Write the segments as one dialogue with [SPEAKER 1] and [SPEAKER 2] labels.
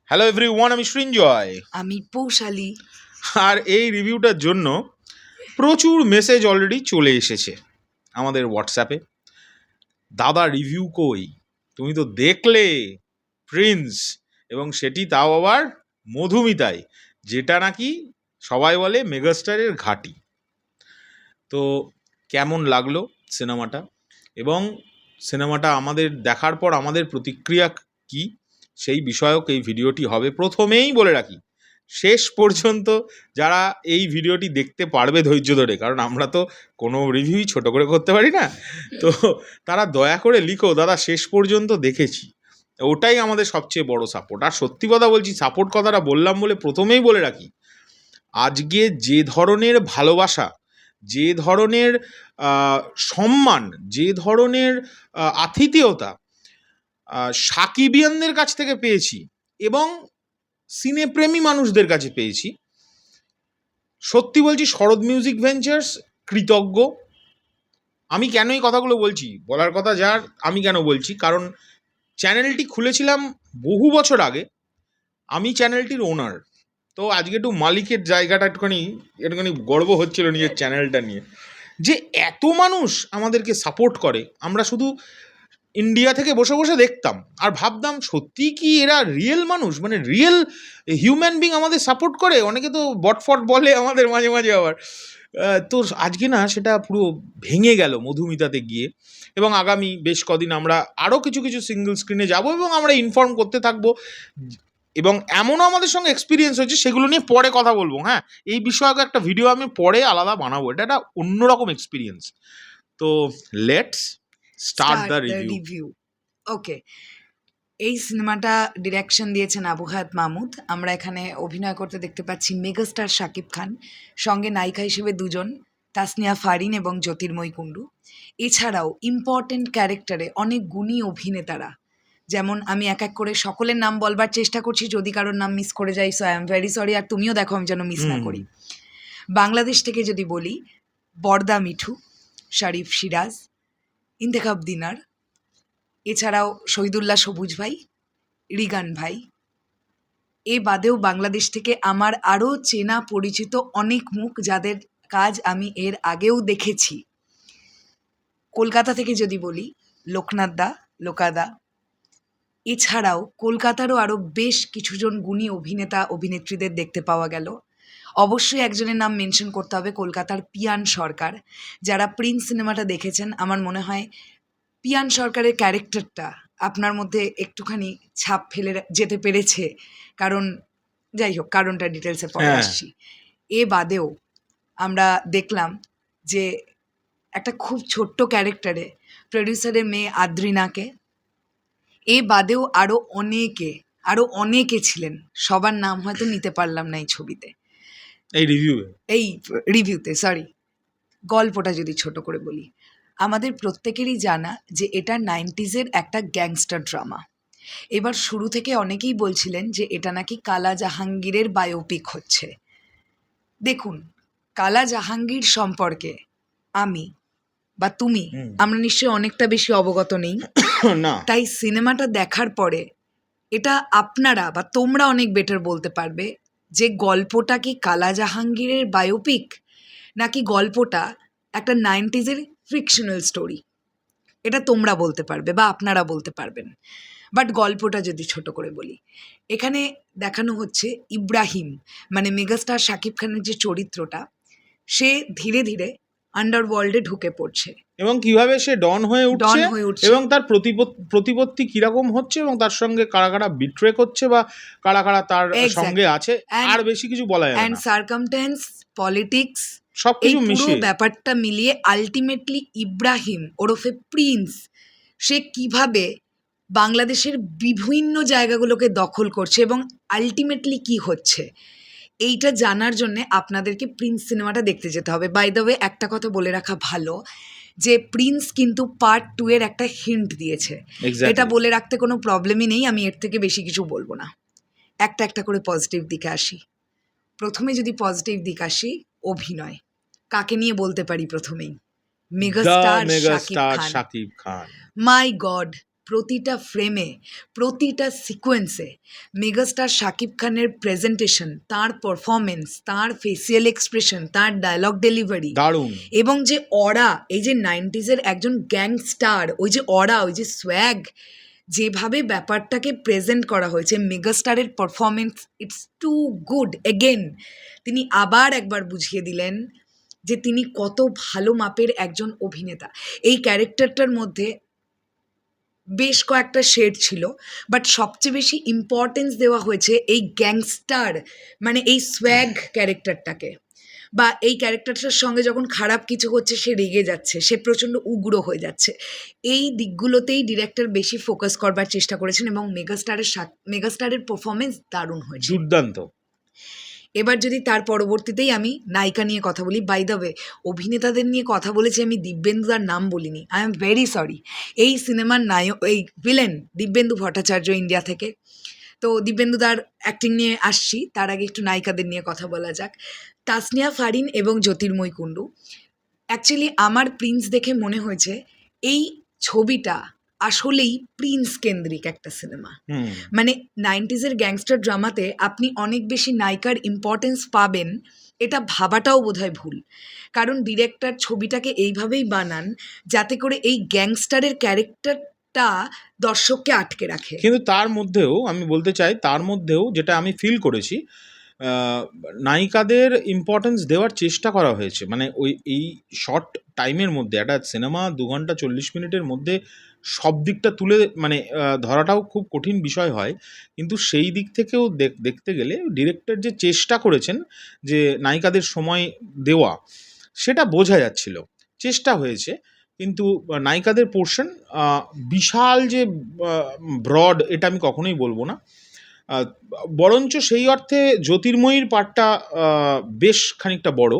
[SPEAKER 1] Hello everyone, আমি সৃঞ্জয়।
[SPEAKER 2] আমি পৌশালী।
[SPEAKER 1] আর এই রিভিউটার জন্য প্রচুর মেসেজ অলরেডি চলে এসেছে আমাদের হোয়াটসঅ্যাপে। দাদা রিভিউ কই, তুমি তো দেখলে প্রিন্স, এবং সেটি তাও আবার মধুমিতায়, যেটা নাকি সবাই বলে মেগাস্টারের ঘাঁটি। তো কেমন লাগলো সিনেমাটা, এবং সিনেমাটা আমাদের দেখার পর আমাদের প্রতিক্রিয়া কি, সেই বিষয়ক এই ভিডিওটি হবে। প্রথমেই বলে রাখি, শেষ পর্যন্ত যারা এই ভিডিওটি দেখতে পারবে ধৈর্য ধরে, কারণ আমরা তো কোনো রিভিউই ছোট করে করতে পারি না, তো তারা দয়া করে লিখো দাদা শেষ পর্যন্ত দেখেছি। ওটাই আমাদের সবচেয়ে বড় সাপোর্ট। আর সত্যি কথা বলছি, সাপোর্ট কথাটা বললাম বলে প্রথমেই বলে রাখি, আজকে যে ধরনের ভালোবাসা, যে ধরনের সম্মান, যে ধরনের আতিথেয়তা সাকিবিয়ানদের কাছ থেকে পেয়েছি এবং সিনেপ্রেমী মানুষদের কাছে পেয়েছি, সত্যি বলছি শরৎ মিউজিক ভেঞ্চার্স কৃতজ্ঞ। আমি কেন এই কথাগুলো বলছি, বলার কথা যার, আমি কেন বলছি, কারণ চ্যানেলটি খুলেছিলাম বহু বছর আগে, আমি চ্যানেলটির ওনার। তো আজকে একটু মালিকের জায়গাটা একটুখানি গর্ব হচ্ছিল নিজের চ্যানেলটা নিয়ে, যে এত মানুষ আমাদেরকে সাপোর্ট করে। আমরা শুধু ইন্ডিয়া থেকে বসে বসে দেখতাম আর ভাবতাম সত্যি কি এরা রিয়েল মানুষ, মানে রিয়েল হিউম্যান বিং আমাদের সাপোর্ট করে। অনেকে তো বটফট বলে আমাদের মাঝে মাঝে আবার। তো আজকে না সেটা পুরো ভেঙে গেল মধুমিতাতে গিয়ে, এবং আগামী বেশ কদিন আমরা আরও কিছু কিছু সিঙ্গল স্ক্রিনে যাব এবং আমরা ইনফর্ম করতে থাকবো। এবং এমনও আমাদের সঙ্গে এক্সপিরিয়েন্স হয়েছে, সেগুলো নিয়ে পরে কথা বলবো। হ্যাঁ, এই বিষয়ক একটা ভিডিও আমি পরে আলাদা বানাবো, এটা একটা অন্যরকম এক্সপিরিয়েন্স। তো লেটস স্টার্ট দ্য রিভিউ।
[SPEAKER 2] ওকে, এই সিনেমাটা ডিরেকশন দিয়েছেন আবু হায়াত মাহমুদ। আমরা এখানে অভিনয় করতে দেখতে পাচ্ছি মেগাস্টার শাকিব খান, সঙ্গে নায়িকা হিসেবে দুজন, তাসনিয়া ফারিন এবং জ্যোতির্ময়ী কুণ্ডু। এছাড়াও ইম্পর্টেন্ট ক্যারেক্টারে অনেক গুণী অভিনেতারা, যেমন আমি এক এক করে সকলের নাম বলবার চেষ্টা করছি, যদি কারোর নাম মিস করে যাই so I am very sorry, আর তুমিও দেখো আমি যেন মিস না করি। বাংলাদেশ থেকে যদি বলি, বরদা মিঠু, শরীফ সিরাজ, ইন্তেখাব দিনার, এছাড়াও শহীদুল্লাহ সবুজ ভাই, রিগান ভাই। এ বাদেও বাংলাদেশ থেকে আমার আরও চেনা পরিচিত অনেক মুখ, যাদের কাজ আমি এর আগেও দেখেছি। কলকাতা থেকে যদি বলি, লোকনাথ দা, লোকাদা। এছাড়াও কলকাতারও আরও বেশ কিছুজন গুণী অভিনেতা অভিনেত্রীদের দেখতে পাওয়া গেল। অবশ্যই একজনের নাম মেনশন করতে হবে, কলকাতার পিয়ান সরকার। যারা প্রিন্স সিনেমাটা দেখেছেন, আমার মনে হয় পিয়ান সরকারের ক্যারেক্টারটা আপনার মধ্যে একটুখানি ছাপ ফেলে যেতে পেরেছে। কারণ যাই হোক, কারণটা ডিটেলসে পরে আসছি। এ বাদেও আমরা দেখলাম যে একটা খুব ছোট্ট ক্যারেক্টারে প্রডিউসারের মেয়ে আদ্রিনাকে, এ বাদেও আরও অনেকে ছিলেন, সবার নাম হয়তো নিতে পারলাম না এই ছবিতে, এই রিভিউতে। সরি, গল্পটা যদি ছোট করে বলি, আমাদের প্রত্যেকেরই জানা যে এটা 90s একটা গ্যাংস্টার ড্রামা। এবার শুরু থেকে অনেকেই বলছিলেন যে এটা নাকি কালা জাহাঙ্গীরের বায়োপিক হচ্ছে। দেখুন, কালা জাহাঙ্গীর সম্পর্কে আমি বা তুমি, আমরা নিশ্চয়ই অনেকটা বেশি অবগত নেই। তাই সিনেমাটা দেখার পরে এটা আপনারা বা তোমরা অনেক বেটার বলতে পারবে যে গল্পটা কি কালা জাহাঙ্গীরের বায়োপিক, নাকি গল্পটা একটা 90s ফিকশনাল স্টোরি। এটা তোমরা বলতে পারবে বা আপনারা বলতে পারবেন। বাট গল্পটা যদি ছোট করে বলি, এখানে দেখানো হচ্ছে ইব্রাহিম, মানে মেগাস্টার শাকিব খানের যে চরিত্রটা, সে ধীরে ধীরে আন্ডারওয়ার্ল্ডে ঢুকে পড়ছে
[SPEAKER 1] এবং কিভাবে সে ডন হয়ে উঠছে এবং তার প্রতিপত্তি কিরকম হচ্ছে, এবং তার সঙ্গে কারা কারা বিট্রে করছে বা কারা কারা তার সঙ্গে আছে, আর বেশি কিছু বলা যায় না।
[SPEAKER 2] এন্ড সার্কামস্ট্যান্স, পলিটিক্স,
[SPEAKER 1] সবকিছু মিশিয়ে
[SPEAKER 2] ব্যাপারটা মিলিয়ে আলটিমেটলি ইব্রাহিম ওরফে প্রিন্স, সে কিভাবে বাংলাদেশের বিভিন্ন জায়গাগুলোকে দখল করছে এবং আলটিমেটলি কি হচ্ছে, এইটা জানার জন্যে আপনাদেরকে প্রিন্স সিনেমাটা দেখতে যেতে হবে। বাই দ্য ওয়ে, একটা কথা বলে রাখা ভালো যে প্রিন্স কিন্তু পার্ট 2 এর একটা হিন্ট দিয়েছে। এটা বলে রাখতে কোনো প্রবলেমই নেই, আমি এর থেকে বেশি কিছু বলবো না। একটা একটা করে পজিটিভ দিকে আসি। প্রথমে যদি পজিটিভ দিক আসি, অভিনয়। কাকে নিয়ে বলতে পারি প্রথমেই? মেগাস্টার শাকিব খান। মাই গড, প্রতিটা ফ্রেমে, প্রতিটা সিকোয়েন্সে মেগাস্টার শাকিব খানের প্রেজেন্টেশন, তার পারফরমেন্স, তার ফেসিয়াল এক্সপ্রেশন, তার ডায়লগ ডেলিভারি
[SPEAKER 1] দারুণ।
[SPEAKER 2] এবং যে অরা, এই যে 90s-এর একজন গ্যাংস্টার, ওই যে অরা, ওই যে সোয়াগ, যেভাবে ব্যাপারটাকে প্রেজেন্ট করা হয়েছে, মেগাস্টারের performance it's too good. Again তিনি আবার একবার বুঝিয়ে দিলেন যে তিনি কত ভালো মাপের একজন অভিনেতা। এই ক্যারেক্টারটার মধ্যে বেশ কয়েকটা শেড ছিল, বাট সবচেয়ে বেশি ইম্পর্টেন্স দেওয়া হয়েছে এই গ্যাংস্টার, মানে এই সোয়াগ ক্যারেক্টারটাকে। বা এই ক্যারেক্টারটার সঙ্গে যখন খারাপ কিছু হচ্ছে সে রেগে যাচ্ছে, সে প্রচণ্ড উগ্র হয়ে যাচ্ছে, এই দিকগুলোতেই ডিরেক্টর বেশি ফোকাস করবার চেষ্টা করেছেন এবং মেগাস্টারের পারফরমেন্স দারুণ হয়েছে,
[SPEAKER 1] দুর্দান্ত।
[SPEAKER 2] এবার যদি তার পরবর্তীতেই আমি নায়িকা নিয়ে কথা বলি, বাই দ্য ওয়ে অভিনেতাদের নিয়ে কথা বলেছি আমি, দিব্যেন্দুদার নাম বলিনি, আই এম ভেরি সরি। এই সিনেমার নায়ক, এই ভিলেন দিব্যেন্দু ভট্টাচার্য, ইন্ডিয়া থেকে। তো দিব্যেন্দুদার অ্যাক্টিং নিয়ে আসছি, তার আগে একটু নায়িকাদের নিয়ে কথা বলা যাক। তাসনিয়া ফারিন এবং জ্যোতির্ময় কুণ্ডু। অ্যাকচুয়ালি আমার প্রিন্স দেখে মনে হয়েছে এই ছবিটা আসলেই প্রিন্স কেন্দ্রিক একটা সিনেমা। মানে 90s-এর গ্যাংস্টার ড্রামাতে আপনি অনেক বেশি নায়িকার ইম্পর্টেন্স পাবেন, এটা ভাবাটাও বোধহয় ভুল, কারণ ডিরেক্টর ছবিটাকে এইভাবেই বানান যাতে করে এই গ্যাংস্টারের ক্যারেক্টারটা দর্শককে আটকে রাখে।
[SPEAKER 1] কিন্তু তার মধ্যেও আমি বলতে চাই, তার মধ্যেও যেটা আমি ফিল করেছি, নায়িকাদের ইম্পর্টেন্স দেওয়ার চেষ্টা করা হয়েছে। মানে এই শর্ট টাইমের মধ্যে একটা সিনেমা 2 ঘন্টা 40 মিনিটের মধ্যে সব দিকটা তুলে মানে ধরাটাও খুব কঠিন বিষয় হয়, কিন্তু সেই দিক থেকেও দেখতে গেলে ডিরেক্টর যে চেষ্টা করেছেন যে নায়িকাদের সময় দেওয়া, সেটা বোঝা যাচ্ছিল, চেষ্টা হয়েছে। কিন্তু নায়িকাদের পোর্শন বিশাল যে ব্রড, এটা আমি কখনোই বলবো না। বরঞ্চ সেই অর্থে জ্যোতির্ময়ীর পার্টটা বেশ খানিকটা বড়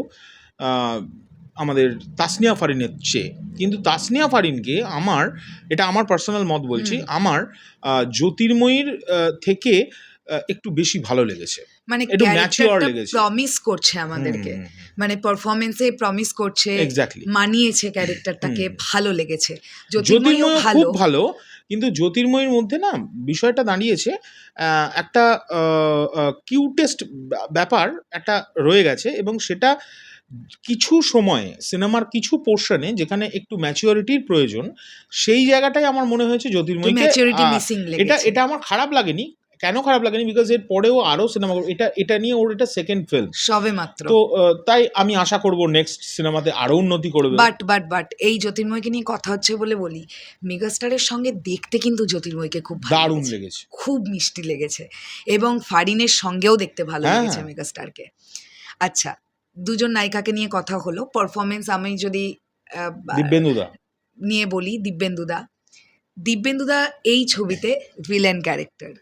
[SPEAKER 1] আমাদের তাসনিয়া ফারিনের চেয়ে। কিন্তু তাসনিয়া ফারিনকে এটা আমার পার্সোনাল মত বলছি, আমার জ্যোতির্ময়ীর থেকে একটু বেশি ভালো লেগেছে,
[SPEAKER 2] মানে
[SPEAKER 1] একটু ম্যাচিওর লেগেছে,
[SPEAKER 2] প্রমিস করছে আমাদেরকে, মানে পারফরমেন্সে প্রমিস করছে,
[SPEAKER 1] এক্স্যাক্টলি
[SPEAKER 2] মানিয়েছে ক্যারেক্টারটাকে, ভালো লেগেছে।
[SPEAKER 1] জ্যোতির্ময় খুব ভালো, কিন্তু জ্যোতির্ময়ের মধ্যে না বিষয়টা দাঁড়িয়েছে একটা কিউটেস্ট ব্যাপার একটা রয়ে গেছে, এবং সেটা কিছু সময়ে সিনেমার কিছু পোর্শনে যেখানে একটু ম্যাচিওরিটির প্রয়োজন, সেই জায়গাটাই আমার মনে হয়েছে জ্যোতির্ময়কে এটা আমার খারাপ লাগেনি। কেন খারাপ লাগেনি? বিকজ এর পরেও আরো সিনেমা, এটা নিয়ে ওর এটা সেকেন্ড ফিল্ম
[SPEAKER 2] সবে মাত্র,
[SPEAKER 1] তো তাই আমি আশা করব নেক্সট সিনেমাতে আরো উন্নতি করবে।
[SPEAKER 2] বাট এই জ্যোতির্ময়কে নিয়ে কথা হচ্ছে বলে বলি, মেগাস্টারের সঙ্গে দেখতে কিন্তু জ্যোতির্ময়কে খুব
[SPEAKER 1] দারুণ লেগেছে,
[SPEAKER 2] খুব মিষ্টি লেগেছে, এবং ফারিনের সঙ্গেও দেখতে ভালো লেগেছে মেগাস্টারকে। আচ্ছা, দুজন নায়িকাকে নিয়ে কথা হলো, পারফরমেন্স আমি যদি
[SPEAKER 1] দিব্যেন্দুদা
[SPEAKER 2] নিয়ে বলি, দিব্যেন্দুদা এই ছবিতে ভিলেন ক্যারেক্টার।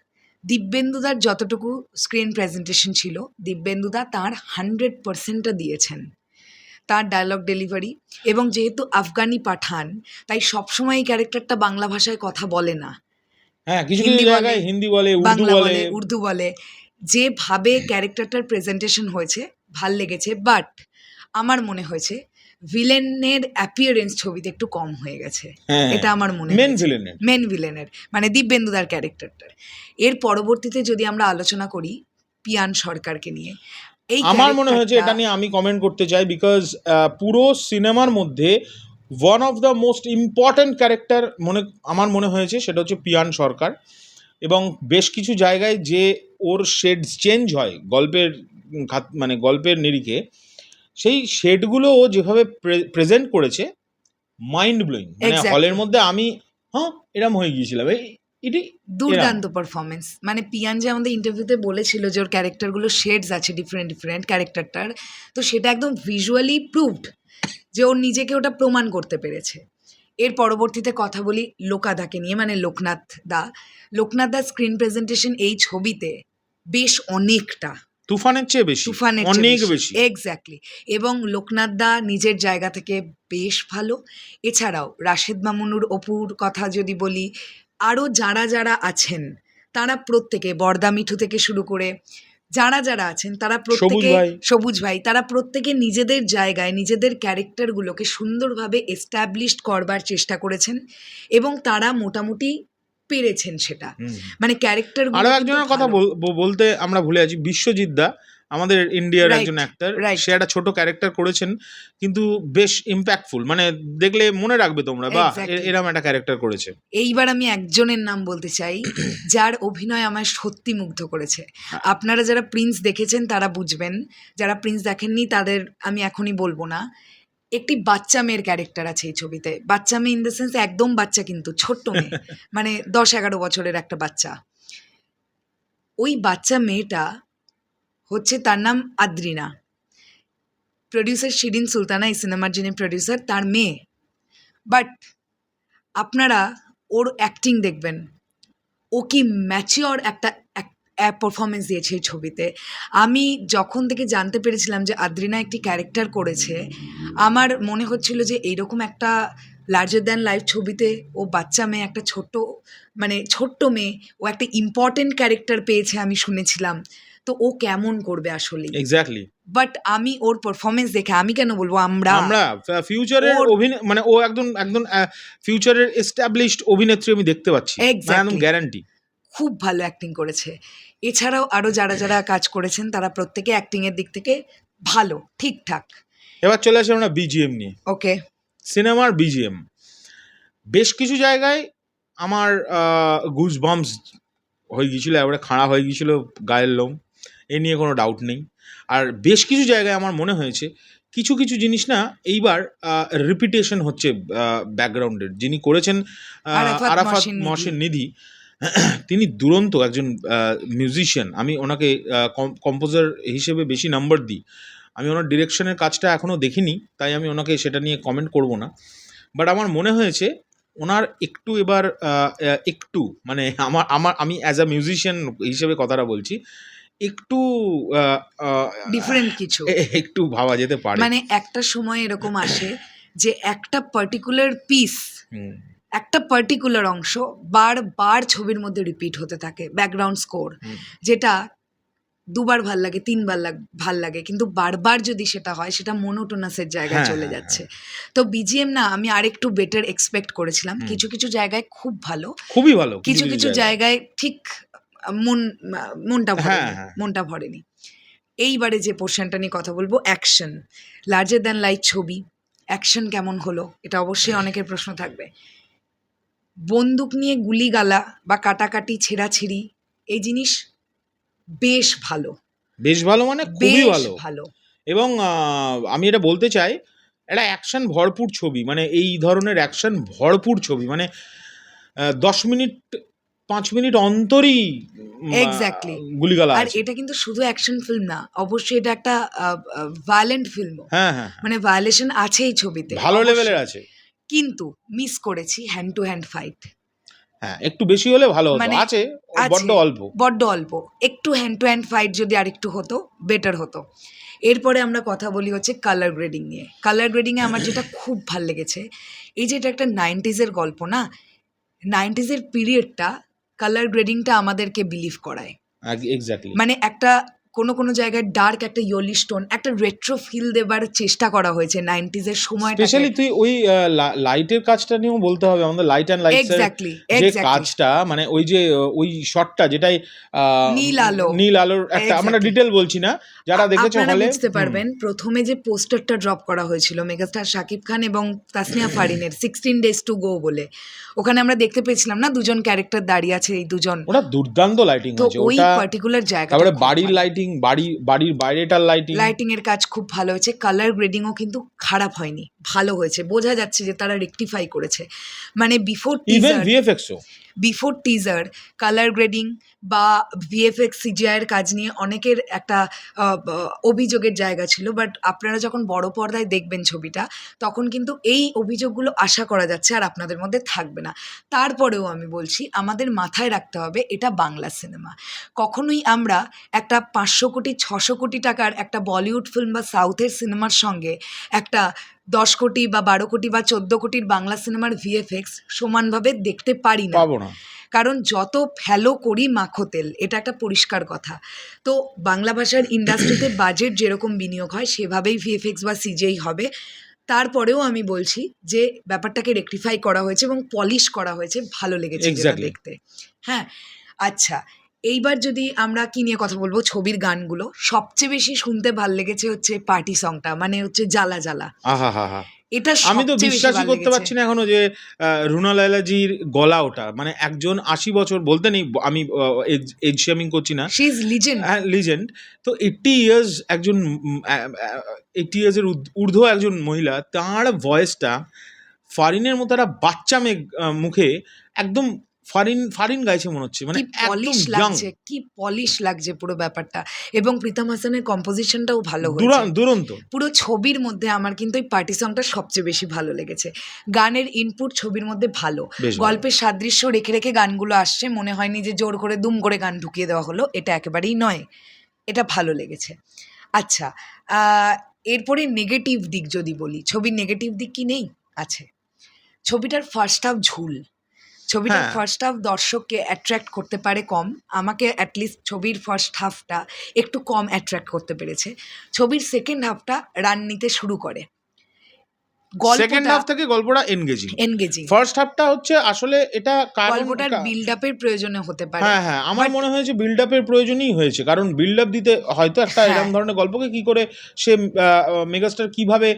[SPEAKER 2] দিব্যেন্দুদার যতটুকু স্ক্রিন প্রেজেন্টেশন ছিল, দিব্যেন্দুদা তার 100%টা দিয়েছেন, তার ডায়লগ ডেলিভারি, এবং যেহেতু আফগানি পাঠান তাই সবসময় এই ক্যারেক্টারটা বাংলা ভাষায় কথা বলে না,
[SPEAKER 1] হ্যাঁ, কিছু কিছু জায়গায় হিন্দি বলে,
[SPEAKER 2] বাংলা বলে, উর্দু বলে। যেভাবে ক্যারেক্টারটার প্রেজেন্টেশন হয়েছে ভাল লেগেছে, বাট আমার মনে হয়েছে ভিলেনের অ্যাপিয়ারেন্স ছবিতে একটু কম হয়ে গেছে, এটা আমার মনে হয় মেন ভিলেনের, মানে দিব্যেন্দুদার ক্যারেক্টারটার। এর পরবর্তীতে যদি আমরা আলোচনা করি পিয়ান সরকারকে নিয়ে,
[SPEAKER 1] আমার মনে হয়েছে এটা নিয়ে আমি কমেন্ট করতে চাই, বিকজ পুরো সিনেমার মধ্যে one of the most important character আমার মনে হয়েছে সেটা হচ্ছে পিয়ান সরকার। এবং বেশ কিছু জায়গায় যে ওর শেডস চেঞ্জ হয় গল্পের নিরিখে, সেই শেডগুলো ও যেভাবে প্রেজেন্ট করেছে মাইন্ড ব্লোয়িং। মানে হলের মধ্যে আমি এরম হয়ে গিয়েছিলাম, এটি
[SPEAKER 2] দুর্দান্ত পারফরমেন্স। মানে পিয়ান যে আমাদের ইন্টারভিউতে বলেছিল যে ওর ক্যারেক্টারগুলো শেডস আছে ডিফারেন্ট ক্যারেক্টারটার, তো সেটা একদম ভিজুয়ালি প্রুভড যে ওর নিজেকে ওটা প্রমাণ করতে পেরেছে। এর পরবর্তীতে কথা বলি লোকাদাকে নিয়ে, মানে লোকনাথ দা স্ক্রিন প্রেজেন্টেশন এই ছবিতে বেশ অনেকটা তুফানের চেয়ে বেশি এক্স্যাক্টলি, এবং লোকনাথ দা নিজের জায়গা থেকে বেশ ভালো। এছাড়াও রাশেদ মামুনুর অপুর কথা যদি বলি, আরও যারা আছেন তারা প্রত্যেকে, বরদা মিঠু থেকে শুরু করে যারা আছেন তারা প্রত্যেকে, সবুজ ভাই, তারা প্রত্যেকে নিজেদের জায়গায় নিজেদের ক্যারেক্টারগুলোকে সুন্দরভাবে এস্টাবলিশড করবার চেষ্টা করেছেন, এবং তারা মোটামুটি পেরেছেন সেটা,
[SPEAKER 1] হুম।
[SPEAKER 2] মানে ক্যারেক্টার
[SPEAKER 1] আরো একজনের কথা বলতে আমরা ভুলে আছি, বিশ্বজিৎ দা, আমাদের ইন্ডিয়ার
[SPEAKER 2] Right,
[SPEAKER 1] একজন অ্যাক্টর।
[SPEAKER 2] right.
[SPEAKER 1] সে একটা ছোট ক্যারেক্টার করেছেন, কিন্তু বেশ ইম্প্যাক্টফুল, মানে দেখলে মনে রাখবে তোমরা, বা
[SPEAKER 2] Exactly.
[SPEAKER 1] এরম একটা ক্যারেক্টার করেছে।
[SPEAKER 2] এইবার আমি একজনের নাম বলতে চাই যার অভিনয় আমায় সত্যি মুগ্ধ করেছে। আপনারা যারা প্রিন্স দেখেছেন তারা বুঝবেন, যারা প্রিন্স দেখেননি তাদের আমি এখনই বলবো না। একটি বাচ্চা মেয়ের ক্যারেক্টার আছে এই ছবিতে, বাচ্চা মেয়ে ইন দ্য সেন্স একদম বাচ্চা, কিন্তু ছোট্ট মেয়ে, মানে 10-11 বছরের একটা বাচ্চা। ওই বাচ্চা মেয়েটা হচ্ছে, তার নাম আদ্রিনা। প্রডিউসার শিরিন সুলতানা, এই সিনেমার যিনি প্রডিউসার, তার মেয়ে। বাট আপনারা ওর অ্যাক্টিং দেখবেন, ও কি ম্যাচিওর একটা পারফরমেন্স দিয়েছে এই ছবিতে। আমি যখন থেকে জানতে পেরেছিলাম যে আদ্রিনা একটি ক্যারেক্টার করেছে, আমার মনে হচ্ছিল যে এইরকম একটা লার্জার দ্যান লাইফ ছবিতে ও বাচ্চা মেয়ে, একটা ছোট্ট মেয়ে, ও একটা ইম্পর্টেন্ট ক্যারেক্টার পেয়েছে আমি শুনেছিলাম, তো ও কেমন করবে আসলে।
[SPEAKER 1] এক্স্যাক্টলি।
[SPEAKER 2] বাট আমি ওর পারফরমেন্স দেখে, আমি কেন বলবো, আমরা
[SPEAKER 1] ফিউচারের
[SPEAKER 2] ওর-
[SPEAKER 1] অভিনয়, মানে ও একদম ফিউচারের এস্টাবলিশড অভিনেত্রী আমি দেখতে পাচ্ছি, মানে একদম
[SPEAKER 2] Exactly.
[SPEAKER 1] গ্যারান্টি।
[SPEAKER 2] খুব ভালো অ্যাক্টিং করেছে। এছাড়াও আরও যারা যারা কাজ করেছেন তারা প্রত্যেকে অ্যাক্টিংয়ের দিক থেকে ভালো, ঠিকঠাক।
[SPEAKER 1] এবার চলে আসি আমরা বিজিএম নিয়ে।
[SPEAKER 2] ওকে,
[SPEAKER 1] সিনেমার বিজিএম বেশ কিছু জায়গায় আমার গুজ বাম্পস হয়ে গিয়েছিল, এবারে খাড়া হয়ে গিয়েছিল গায়ের লোম, এ নিয়ে কোনো ডাউট নেই। আর বেশ কিছু জায়গায় আমার মনে হয়েছে কিছু কিছু জিনিস না এইবার রিপিটেশন হচ্ছে ব্যাকগ্রাউন্ডের। যিনি করেছেন আরাফাত মহসিন নিধি, তিনি দুরন্ত একজন মিউজিশিয়ান। আমি ওনাকে কম্পোজার হিসেবে বেশি নাম্বার দিই। আমি ওনার ডিরেকশনের কাজটা এখনও দেখিনি, তাই আমি ওনাকে সেটা নিয়ে কমেন্ট করব না। বাট আমার মনে হয়েছে ওনার একটু এবার একটু, মানে আমি অ্যাজ আ মিউজিশিয়ান হিসেবে কথাটা বলছি, একটু
[SPEAKER 2] ডিফারেন্ট কিছু
[SPEAKER 1] একটু ভাবা যেতে পারে।
[SPEAKER 2] মানে একটা সময় এরকম আসে যে একটা পার্টিকুলার পিস,
[SPEAKER 1] হুম,
[SPEAKER 2] একটা পার্টিকুলার অংশ বারবার ছবির মধ্যে রিপিট হতে থাকে, ব্যাকগ্রাউন্ড স্কোর,
[SPEAKER 1] হুম।
[SPEAKER 2] যেটা দুবার ভাল লাগে, তিনবার ভাল লাগে, কিন্তু বারবার যদি সেটা হয় সেটা মোনোটোনাসের জায়গায়
[SPEAKER 1] হ্যাঁ,
[SPEAKER 2] চলে
[SPEAKER 1] হ্যাঁ,
[SPEAKER 2] যাচ্ছে। তো বিজিএম না, আমি আরেকটু বেটার এক্সপেক্ট করেছিলাম।
[SPEAKER 1] হুম।
[SPEAKER 2] কিছু কিছু জায়গায় খুব ভালো,
[SPEAKER 1] খুবই ভালো,
[SPEAKER 2] কিছু কিছু জায়গায় ঠিক মনটা
[SPEAKER 1] হ্যাঁ,
[SPEAKER 2] ভরেনি,
[SPEAKER 1] হ্যাঁ।
[SPEAKER 2] মনটা ভরেনি। এইবারে যে পোর্শনটা নিয়ে কথা বলবো, অ্যাকশন, লার্জার দ্যান লাইফ ছবি, অ্যাকশন কেমন হলো, এটা অবশ্যই অনেকের প্রশ্ন থাকবে। বন্দুক নিয়ে গুলিগালা বা কাটাকাটি, ছেঁড়াছিড়ি, এই জিনিস বেশ ভালো,
[SPEAKER 1] বেশ ভালো, মানে খুবই
[SPEAKER 2] বেশ
[SPEAKER 1] ভালো।
[SPEAKER 2] ভালো।
[SPEAKER 1] এবং আমি এটা বলতে চাই, একটা অ্যাকশন ভরপুর ছবি, মানে এই ধরনের অ্যাকশন ভরপুর ছবি, মানে 10 মিনিট 5 মিনিট অন্তরই
[SPEAKER 2] Exactly.
[SPEAKER 1] গুলিগালা
[SPEAKER 2] আর
[SPEAKER 1] আছে।
[SPEAKER 2] এটা কিন্তু শুধু অ্যাকশন ফিল্ম না, অবশ্যই এটা একটা ভায়োলেন্ট ফিল্ম,
[SPEAKER 1] হ্যাঁ, হ্যাঁ,
[SPEAKER 2] মানে ভায়োলেশন আছে এই ছবিতে,
[SPEAKER 1] ভালো
[SPEAKER 2] অবশ্যই।
[SPEAKER 1] লেভেলের আছে।
[SPEAKER 2] কিন্তু মিস করেছি হ্যান্ড টু হ্যান্ড ফাইট,
[SPEAKER 1] হ্যাঁ, একটু বেশি হলে ভালো হতো।
[SPEAKER 2] মানে
[SPEAKER 1] আছে, বড্ড অল্প।
[SPEAKER 2] বড্ড অল্প। একটু হ্যান্ড টু হ্যান্ড ফাইট যদি আরেকটু হতো, বেটার হতো। এরপরে আমরা কথা বলি হচ্ছে কালার গ্রেডিং নিয়ে। কালার গ্রেডিংয়ে আমার যেটা খুব ভাল লেগেছে, এই যে এটা একটা 90s-এর গল্প না, 90s-এর পিরিয়ডটা কালার গ্রেডিংটা আমাদেরকে বিলিভ করায়।
[SPEAKER 1] এক্স্যাক্টলি।
[SPEAKER 2] মানে একটা কোনো জায়গায় ডার্ক একটা ইয়েলিশ টোন, একটা রেট্রো ফিল দেবার চেষ্টা করা হয়েছে 90s-এর সময়টাকে।
[SPEAKER 1] স্পেশালি তুই ওই লাইটের কাজটা নিয়েও বলতে হবে আমাদের, লাইট অ্যান্ড লাইটস
[SPEAKER 2] Exactly,
[SPEAKER 1] যে
[SPEAKER 2] exactly.
[SPEAKER 1] কাজটা, মানে ওই যে ওই শটটা যেটাই
[SPEAKER 2] নীল আলো।
[SPEAKER 1] নীল আলোর একটা, আমরা
[SPEAKER 2] Exactly.
[SPEAKER 1] ডিটেল বলছি না, যারা দেখেছো
[SPEAKER 2] আপনারা
[SPEAKER 1] হলে
[SPEAKER 2] বুঝতে পারবেন। প্রথমে যে পোস্টারটা ড্রপ করা হয়েছিল মেগাস্টার শাকিব খান এবং তাসনিয়া ফারিনের 16 days to go বলে, ওখানে আমরা দেখতে পেয়েছিলাম না দুজন ক্যারেক্টার দাঁড়িয়ে আছে, এই দুজন।
[SPEAKER 1] ওটা দুর্দান্ত লাইটিং
[SPEAKER 2] তো
[SPEAKER 1] আছে
[SPEAKER 2] ওই
[SPEAKER 1] ওটা,
[SPEAKER 2] পার্টিকুলার জায়গা,
[SPEAKER 1] তারপরে বাড়ির লাইটিং, বাড়ির বাইরেটার লাইটিং,
[SPEAKER 2] লাইটিং এর কাজ খুব ভালো হয়েছে। কালার গ্রেডিংও কিন্তু খারাপ হয়নি, ভালো হয়েছে, বোঝা যাচ্ছে যে তারা রেকটিফাই করেছে। মানে
[SPEAKER 1] ইভেন ভিএফএক্সও,
[SPEAKER 2] বিফোর টিজার কালার গ্রেডিং বা ভিএফএক্স সিজিআইয়ের কাজ নিয়ে অনেকের একটা অভিযোগের জায়গা ছিল, বাট আপনারা যখন বড় পর্দায় দেখবেন ছবিটা, তখন কিন্তু এই অভিযোগগুলো আশা করা যাচ্ছে আর আপনাদের মধ্যে থাকবে না। তারপরেও আমি বলছি, আমাদের মাথায় রাখতে হবে এটা বাংলা সিনেমা। কখনোই আমরা একটা 500 কোটি 600 কোটি টাকার একটা বলিউড ফিল্ম বা সাউথের সিনেমার সঙ্গে একটা 10 কোটি বা 12 কোটি বা 14 কোটির বাংলা সিনেমার ভিএফএক্স সমানভাবে দেখতে পারি না,
[SPEAKER 1] পাবো না।
[SPEAKER 2] কারণ যত ফ্যালো করি মাখো তেল, এটা একটা পরিষ্কার কথা। তো বাংলা ভাষার ইন্ডাস্ট্রিতে বাজেট যেরকম বিনিয়োগ হয় সেভাবেই ভিএফএক্স বা সিজিআই হবে। তারপরেও আমি বলছি যে ব্যাপারটাকে রেকটিফাই করা হয়েছে এবং পলিশ করা হয়েছে, ভালো লেগেছে যেটা
[SPEAKER 1] Exactly.
[SPEAKER 2] দেখতে। হ্যাঁ, আচ্ছা, এইবার যদি আমরা কি নিয়ে কথা বলবো, ছবির গানগুলো সবচেয়ে বেশি শুনতে ভাল লেগেছে হচ্ছে পার্টি সংটা, মানে হচ্ছে জ্বালা জ্বালা।
[SPEAKER 1] আহা হা হা
[SPEAKER 2] এটা
[SPEAKER 1] আমি তো
[SPEAKER 2] সবচেয়ে বেশি
[SPEAKER 1] বিশ্বাসই
[SPEAKER 2] ভালো
[SPEAKER 1] করতে
[SPEAKER 2] লেগেছে।
[SPEAKER 1] পারছি না এখনো যে রুনা লায়লাজির গলা ওটা, মানে একজন ৮০ বছর বলতে নেই, আমি এজ শেমিং করছি না,
[SPEAKER 2] শি ইজ লিজেন্ড।
[SPEAKER 1] হ্যাঁ লিজেন্ড। তো 80 ইয়ার্স একজন 80 ইয়ার্সের ঊর্ধ্ব একজন মহিলা, তার ভয়েসটা ফারিনের মতো একটা বাচ্চা মেয়ে মুখে একদম ফারিন ফারিন গাইছে মনে হচ্ছে, মানে
[SPEAKER 2] কি
[SPEAKER 1] একদম
[SPEAKER 2] পলিশ
[SPEAKER 1] ইয়াং,
[SPEAKER 2] লাগছে, কি পলিশ লাগছে পুরো ব্যাপারটা। এবং প্রীতম হাসানের কম্পোজিশনটাও ভালো হয়েছে
[SPEAKER 1] দুরন্ত।
[SPEAKER 2] পুরো ছবির মধ্যে। আমার কিন্তু এই পার্টি সংটা সবচেয়ে বেশি ভালো লেগেছে। গানের ইনপুট ছবির মধ্যে ভালো,
[SPEAKER 1] বেশ ভালো।
[SPEAKER 2] গল্পের সাদৃশ্য রেখে রেখে গানগুলো আসছে, মনে হয়নি যে জোর করে দুম করে গান ঢুকিয়ে দেওয়া হলো, এটা একেবারেই নয়। এটা ভালো লেগেছে। আচ্ছা, এরপরে নেগেটিভ দিক যদি বলি, ছবির নেগেটিভ দিক কি নেই? আছে। ছবিটার ফার্স্ট হাফ ঝুল, ছবিটার
[SPEAKER 1] হ্যাঁ।
[SPEAKER 2] ফার্স্ট হাফ দর্শককে অ্যাট্রাক্ট করতে পারে কম। আমাকে অ্যাটলিস্ট ছবির ফার্স্ট হাফটা একটু কম অ্যাট্রাক্ট করতে পেরেছে। ছবির সেকেন্ড হাফটা রান নিতে শুরু করে,
[SPEAKER 1] সেকেন্ড হাফ থেকে গল্পটা এনগেজিং।
[SPEAKER 2] এনগেজিং।
[SPEAKER 1] ফার্স্ট হাফটা হচ্ছে আসলে এটা কারণ
[SPEAKER 2] গল্পটার বিল্ড আপের প্রয়োজনে হতে পারে।
[SPEAKER 1] হ্যাঁ হ্যাঁ আমার মনে হয়েছে বিল্ড আপের প্রয়োজনই হয়েছে, কারণ বিল্ড আপ দিতে হয়তো একটা
[SPEAKER 2] হ্যাঁ।
[SPEAKER 1] এরকম ধরনের গল্পকে কি করে সে মেগাস্টার কিভাবে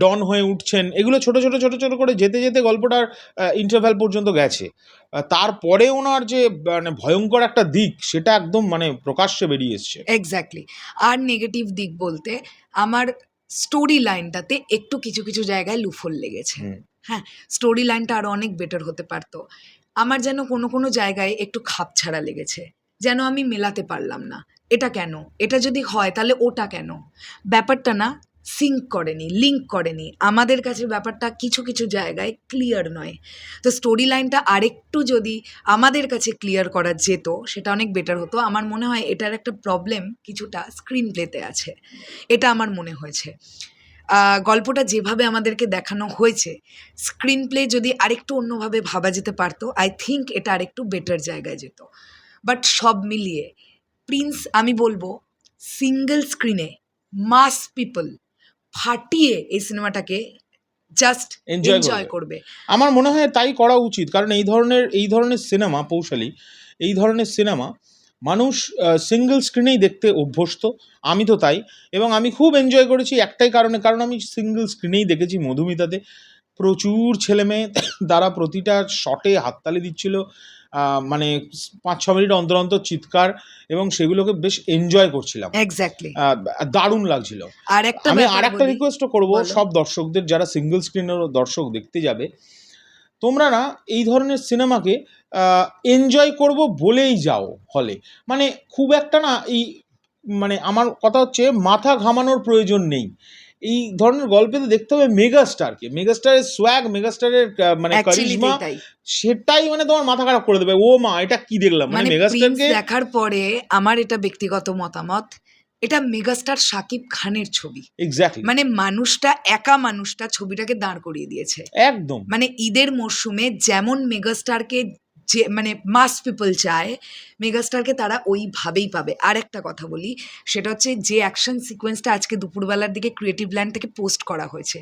[SPEAKER 1] ডন হয়ে উঠছেন, এগুলো ছোট ছোট ছোট ছোট করে যেতে যেতে গল্পটার ইন্টারভ্যাল পর্যন্ত গেছে। তারপরে ওনার যে মানে ভয়ঙ্কর একটা দিক, সেটা একদম মানে প্রকাশ্যে বেরিয়ে এসছে।
[SPEAKER 2] এক্স্যাক্টলি। আর নেগেটিভ দিক বলতে আমার স্টোরি লাইনটাতে একটু কিছু কিছু জায়গায় লুফল লেগেছে। হ্যাঁ, স্টোরি লাইনটা আরও অনেক বেটার হতে পারতো। আমার যেন কোনো কোনো জায়গায় একটু খাপছাড়া লেগেছে, যেন আমি মেলাতে পারলাম না এটা কেন, এটা যদি হয় তাহলে ওটা কেন, ব্যাপারটা না সিঙ্ক করেনি, লিঙ্ক করেনি আমাদের কাছে, ব্যাপারটা কিছু কিছু জায়গায় ক্লিয়ার নয়। তো স্টোরি লাইনটা আরেকটু যদি আমাদের কাছে ক্লিয়ার করা যেত, সেটা অনেক বেটার হতো। আমার মনে হয় এটার একটা প্রবলেম কিছুটা স্ক্রিন প্লেতে আছে, এটা আমার মনে হয়েছে। গল্পটা যেভাবে আমাদেরকে দেখানো হয়েছে, স্ক্রিন প্লে যদি আরেকটু অন্যভাবে ভাবা যেতে পারতো, আই থিঙ্ক এটা আরেকটু বেটার জায়গায় যেত। বাট সব মিলিয়ে প্রিন্স, আমি বলবো সিঙ্গেল স্ক্রিনে মাস পিপল ফাটিয়ে এই সিনেমাটাকে জাস্ট
[SPEAKER 1] Enjoy
[SPEAKER 2] এনজয় করবে।
[SPEAKER 1] আমার মনে হয় তাই করা উচিত, কারণ এই ধরনের সিনেমা, পৌশালী এই ধরনের সিনেমা মানুষ সিঙ্গেল স্ক্রিনেই দেখতে অভ্যস্ত। আমি তো তাই, এবং আমি খুব এনজয় করেছি একটাই কারণে, কারণ আমি সিঙ্গেল স্ক্রিনেই দেখেছি মধুমিতাতে। প্রচুর ছেলেমেয়ে তারা প্রতিটা শটে হাততালি দিচ্ছিল, মানে ৫-৬ মিনিট অন্তর অন্তর চিৎকার, এবং সেগুলোকে বেশ এনজয় করছিলাম।
[SPEAKER 2] এক্স্যাক্টলি।
[SPEAKER 1] দারুণ লাগছিল।
[SPEAKER 2] আর একটা
[SPEAKER 1] আমি
[SPEAKER 2] ব্যাপার
[SPEAKER 1] আরেকটা
[SPEAKER 2] বলি,
[SPEAKER 1] রিকোয়েস্টও করবো
[SPEAKER 2] বলো।
[SPEAKER 1] সব দর্শকদের, যারা সিঙ্গেল স্ক্রিনের দর্শক দেখতে যাবে, তোমরা না এই ধরনের সিনেমাকে এনজয় করব বলেই যাও হলে। মানে খুব একটা না এই, মানে আমার কথা হচ্ছে মাথা ঘামানোর প্রয়োজন নেই। এই ধরনের গল্পেতে দেখতে হবে মেগাস্টারকে, মেগাস্টারের সোয়াগ, মেগাস্টারের মানে
[SPEAKER 2] Actually
[SPEAKER 1] কারিজমা,
[SPEAKER 2] তাই।
[SPEAKER 1] সেটাই মানে তোমার মাথা খারাপ করে দেবে। ও মা, এটা কি দেখলাম, মানে
[SPEAKER 2] মানে প্রিন্স
[SPEAKER 1] মেগাস্টারকে।
[SPEAKER 2] দেখার পরে আমার এটা ব্যক্তিগত মতামত, এটা মেগাস্টার শাকিব খানের ছবি।
[SPEAKER 1] এক্স্যাক্টলি,
[SPEAKER 2] মানে মানুষটা, একা মানুষটা ছবিটাকে দাঁড় করিয়ে দিয়েছে।
[SPEAKER 1] একদম।
[SPEAKER 2] মানে ঈদের মরশুমে যেমন মেগাস্টারকে যে মানে মাস পিপল চায়, মেগাস্টারকে তারা ওইভাবেই পাবে। আর একটা কথা বলি, সেটা হচ্ছে যে অ্যাকশন সিকোয়েন্সটা আজকে দুপুরবেলার দিকে ক্রিয়েটিভ ল্যান্ড থেকে পোস্ট করা হয়েছে,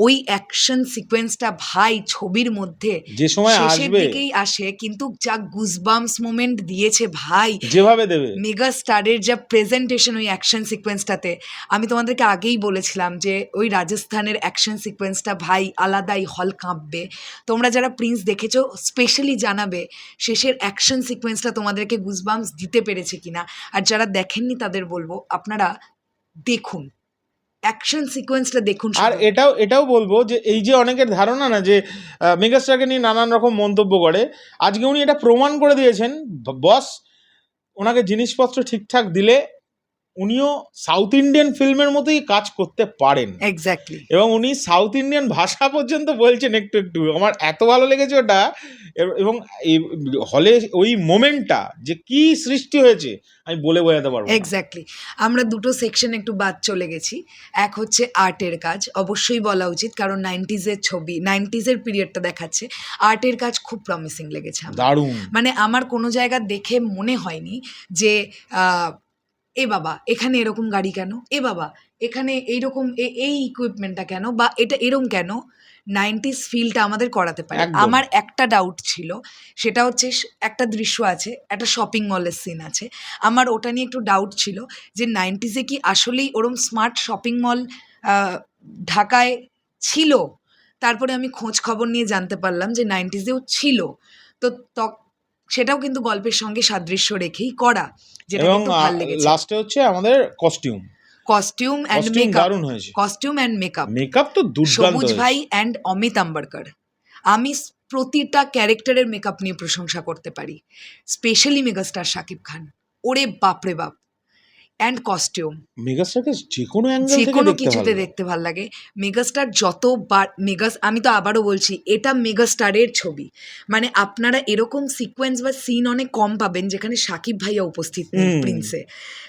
[SPEAKER 2] ওই অ্যাকশন সিকোয়েন্সটা ভাই ছবির মধ্যে
[SPEAKER 1] যে সময়
[SPEAKER 2] শেষের
[SPEAKER 1] আসবে,
[SPEAKER 2] দিকেই আসে, কিন্তু যা গুজবাম্পস মোমেন্ট দিয়েছে ভাই
[SPEAKER 1] যেভাবে দেবে।
[SPEAKER 2] মেগা স্টারের যা প্রেজেন্টেশন ওই অ্যাকশন সিকোয়েন্সটাতে, আমি তোমাদেরকে আগেই বলেছিলাম যে ওই রাজস্থানের অ্যাকশন সিকোয়েন্সটা ভাই আলাদাই, হল কাঁপবে। তোমরা যারা প্রিন্স দেখেছো স্পেশালি জানাবে শেষের অ্যাকশন সিকোয়েন্সটা তোমাদেরকে গুজবাম্পস দিতে পেরেছে কিনা। আর যারা দেখেননি তাদের বলবো আপনারা দেখুন, অ্যাকশন সিকোয়েন্সটা দেখুন।
[SPEAKER 1] আর এটাও বলবো যে এই যে অনেকের ধারণা না যে মেগাস্টারকে নিয়ে নানান রকম মন্তব্য করে, আজকে উনি এটা প্রমাণ করে দিয়েছেন। বস ওনাকে জিনিসপত্র ঠিকঠাক দিলে উনিও সাউথ ইন্ডিয়ান ফিল্মের মতোই কাজ করতে পারেন।
[SPEAKER 2] এক্স্যাক্টলি।
[SPEAKER 1] এবং উনি সাউথ ইন্ডিয়ান ভাষা পর্যন্ত বলছেন একটু একটু। আমার এত ভালো লেগেছে ওটা। এবং এই হলে ওই মোমেন্টটা যে কি সৃষ্টি হয়েছে আমি বলে বোঝাতে পারবো না।
[SPEAKER 2] এক্স্যাক্টলি। আমরা দুটো সেকশন একটু বাদ চলে গেছি। এক হচ্ছে আর্টের কাজ, অবশ্যই বলা উচিত, কারণ 90s-এর ছবি, 90s-এর পিরিয়ডটা দেখাচ্ছে। আর্টের কাজ খুব প্রমিসিং লেগেছে আমার।
[SPEAKER 1] দারুণ।
[SPEAKER 2] মানে আমার কোনো জায়গা দেখে মনে হয়নি যে এ বাবা এখানে এরকম গাড়ি কেন, এ বাবা এখানে এইরকম এই ইকুইপমেন্টটা কেন, বা এটা এরকম কেন, 90s ফিলটা আমাদের করাতে পারে।
[SPEAKER 1] একদম।
[SPEAKER 2] আমার একটা ডাউট ছিল, সেটা হচ্ছে একটা দৃশ্য আছে, একটা শপিং মলের সিন আছে, আমার ওটা নিয়ে একটু ডাউট ছিল যে 90sে কি আসলেই ওরম স্মার্ট শপিং মল ঢাকায় ছিল। তারপরে আমি খোঁজ খবর নিয়ে জানতে পারলাম যে 90sেও ছিল। তো সেটাও কিন্তু গল্পের সঙ্গে সাদৃশ্য রেখেই করা, যেটা
[SPEAKER 1] এবং
[SPEAKER 2] কিন্তু ভালো লেগেছে।
[SPEAKER 1] লাস্টে হচ্ছে আমাদের কস্টিউম
[SPEAKER 2] কস্টিউম অ্যান্ড মেকআপ,
[SPEAKER 1] দারুণ হয়েছে।
[SPEAKER 2] কস্টিউম অ্যান্ড মেকআপ,
[SPEAKER 1] মেকআপ তো দুর্দান্ত
[SPEAKER 2] সবুজ
[SPEAKER 1] হয়েছে।
[SPEAKER 2] ভাই অ্যান্ড অমিত আম্বরকর। আমি প্রতিটা ক্যারেক্টারের মেকআপ নিয়ে প্রশংসা করতে পারি, স্পেশালি মেগাস্টার শাকিব খান। ওরে বাপরে বাপ! অ্যান্ড কস্টিউম,
[SPEAKER 1] মেগাস্টারকে যে কোনো অ্যাঙ্গেল
[SPEAKER 2] যে
[SPEAKER 1] থেকে
[SPEAKER 2] কোনো
[SPEAKER 1] দেখতে
[SPEAKER 2] কিছুতে
[SPEAKER 1] ভালো।
[SPEAKER 2] দেখতে ভাল লাগে। মেগাস্টার যতবার আমি তো আবারও বলছি, এটা মেগাস্টারের ছবি। মানে আপনারা এরকম সিকোয়েন্স বা সিন অনেক কম পাবেন যেখানে সাকিব ভাইয়া উপস্থিত নেই প্রিন্সে।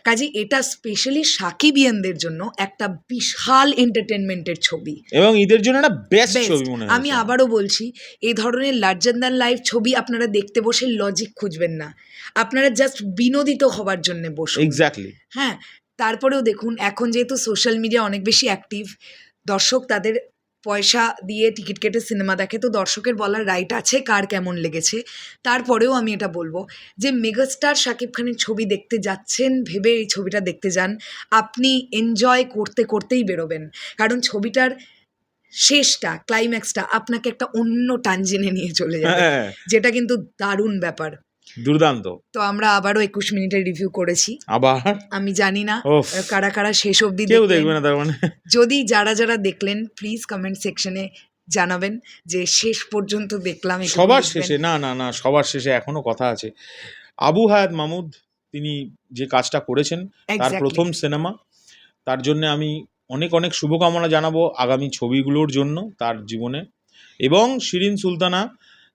[SPEAKER 2] কাজে এটা স্পেশালি সাকিবিয়ানদের জন্য একটা বিশাল এন্টারটেনমেন্টের ছবি,
[SPEAKER 1] এবং ঈদের জন্য একটা বেস্ট
[SPEAKER 2] Best।
[SPEAKER 1] ছবি মনে হয়।
[SPEAKER 2] আমি আবারও বলছি, এই ধরনের লার্জার দ্যান লাইফ ছবি আপনারা দেখতে বসে লজিক খুঁজবেন না, আপনারা জাস্ট বিনোদিত হবার জন্য বসুন।
[SPEAKER 1] এক্স্যাক্টলি।
[SPEAKER 2] হ্যাঁ, তারপরেও দেখুন এখন যেহেতু সোশ্যাল মিডিয়া অনেক বেশি অ্যাক্টিভ, দর্শক তাদের পয়সা দিয়ে টিকিট কেটে সিনেমা দেখে, তো দর্শকের বলার রাইট আছে কার কেমন লেগেছে। তারপরেও আমি এটা বলবো যে মেগাস্টার শাকিব খানের ছবি দেখতে যাচ্ছেন ভেবে এই ছবিটা দেখতে যান, আপনি এনজয় করতে করতেই বেরোবেন। কারণ ছবিটার শেষটা, ক্লাইম্যাক্সটা আপনাকে একটা অন্য টানজেনে নিয়ে চলে যাবে,
[SPEAKER 1] হ্যাঁ,
[SPEAKER 2] যেটা কিন্তু দারুণ ব্যাপার।
[SPEAKER 1] দুর্দান্ত।
[SPEAKER 2] তো আমরা আবারও 21 মিনিটের রিভিউ করেছি।
[SPEAKER 1] আবার
[SPEAKER 2] আমি জানি না
[SPEAKER 1] ওফ,
[SPEAKER 2] কারা কারা শেষ অবধি
[SPEAKER 1] কেউ
[SPEAKER 2] দেখলেন।
[SPEAKER 1] দেখবে না তার মানে।
[SPEAKER 2] যদি যারা দেখলেন প্লিজ কমেন্ট সেকশনে জানাবেন যে শেষ পর্যন্ত দেখলাম। এটুকু
[SPEAKER 1] সবার
[SPEAKER 2] লিখবেন।
[SPEAKER 1] শেষে না সবার শেষে এখনো কথা আছে। আবু হায়াত মাহমুদ তিনি যে কাজটা করেছেন, তার
[SPEAKER 2] Exactly.
[SPEAKER 1] প্রথম সিনেমা, তার জন্য আমি অনেক অনেক শুভকামনা জানাবো আগামী ছবিগুলোর জন্য তার জীবনে। এবং শিরিন সুলতানা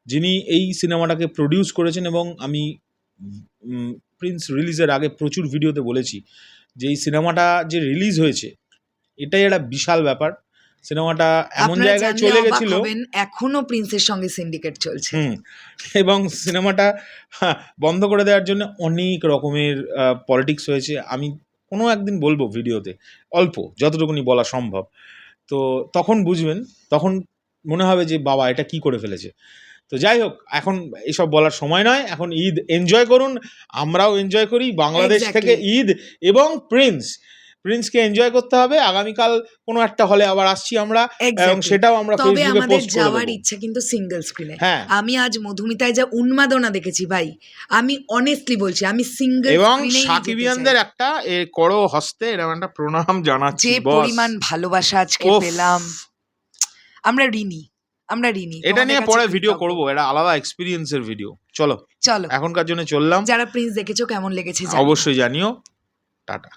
[SPEAKER 1] যিনি এই সিনেমাটাকে প্রডিউস করেছেন, এবং আমি প্রিন্স রিলিজের আগে প্রচুর ভিডিওতে বলেছি যে এই সিনেমাটা যে রিলিজ হয়েছে এটাই একটা বিশাল ব্যাপার। সিনেমাটা এমন
[SPEAKER 2] আপনারা
[SPEAKER 1] জায়গায়
[SPEAKER 2] জানলে
[SPEAKER 1] চলে
[SPEAKER 2] অবাক
[SPEAKER 1] গেছিল,
[SPEAKER 2] হবেন, এখনো প্রিন্সের সঙ্গে সিন্ডিকেট চলছে।
[SPEAKER 1] এবং সিনেমাটা বন্ধ করে দেওয়ার জন্য অনেক রকমের পলিটিক্স হয়েছে। আমি কোনো একদিন বলবো ভিডিওতে, অল্প যতটুকুনি বলা সম্ভব। তো তখন বুঝবেন, তখন মনে হবে যে বাবা এটা কি করে ফেলেছে। তো যাই হোক, এখন এসব বলার সময় নয়, এখন ঈদ এনজয় করুন, আমরাও এনজয় করি বাংলাদেশ
[SPEAKER 2] Exactly.
[SPEAKER 1] থেকে ঈদ, এবং প্রিন্সকে এনজয় করতে হবে। আগামীকাল কোনো একটা হলে আবার আসছি আমরা, এবং
[SPEAKER 2] Exactly.
[SPEAKER 1] সেটাও আমরা
[SPEAKER 2] তবে
[SPEAKER 1] ফেসবুকে
[SPEAKER 2] আমাদের
[SPEAKER 1] পোস্ট করে
[SPEAKER 2] যাওয়ার
[SPEAKER 1] দেবো।
[SPEAKER 2] ইচ্ছা কিন্তু সিঙ্গেল স্ক্রিনে।
[SPEAKER 1] হ্যাঁ,
[SPEAKER 2] আমি আজ মধুমিতায় যা উন্মাদনা দেখেছি ভাই, আমি অনেস্টলি বলছি আমি সিঙ্গেল
[SPEAKER 1] এবং
[SPEAKER 2] স্ক্রিনেই
[SPEAKER 1] সাকিবিয়ানদের একটা করো হস্তে এরকম একটা প্রণাম জানাচ্ছি।
[SPEAKER 2] যে
[SPEAKER 1] বস,
[SPEAKER 2] পরিমাণ ভালোবাসা আজকে
[SPEAKER 1] ওফ,
[SPEAKER 2] পেলাম, আমরা ঋণী।
[SPEAKER 1] এটা
[SPEAKER 2] তোমাদের
[SPEAKER 1] নিয়ে
[SPEAKER 2] কাছে
[SPEAKER 1] পরে ভিডিও
[SPEAKER 2] কৃতজ্ঞ।
[SPEAKER 1] করবো, এটা আলাদা এক্সপিরিয়েন্সের ভিডিও। চলো
[SPEAKER 2] চলো,
[SPEAKER 1] এখনকার জন্য চললাম।
[SPEAKER 2] যারা প্রিন্স দেখেছো কেমন লেগেছে জানিও।
[SPEAKER 1] অবশ্যই জানিও। টাটা।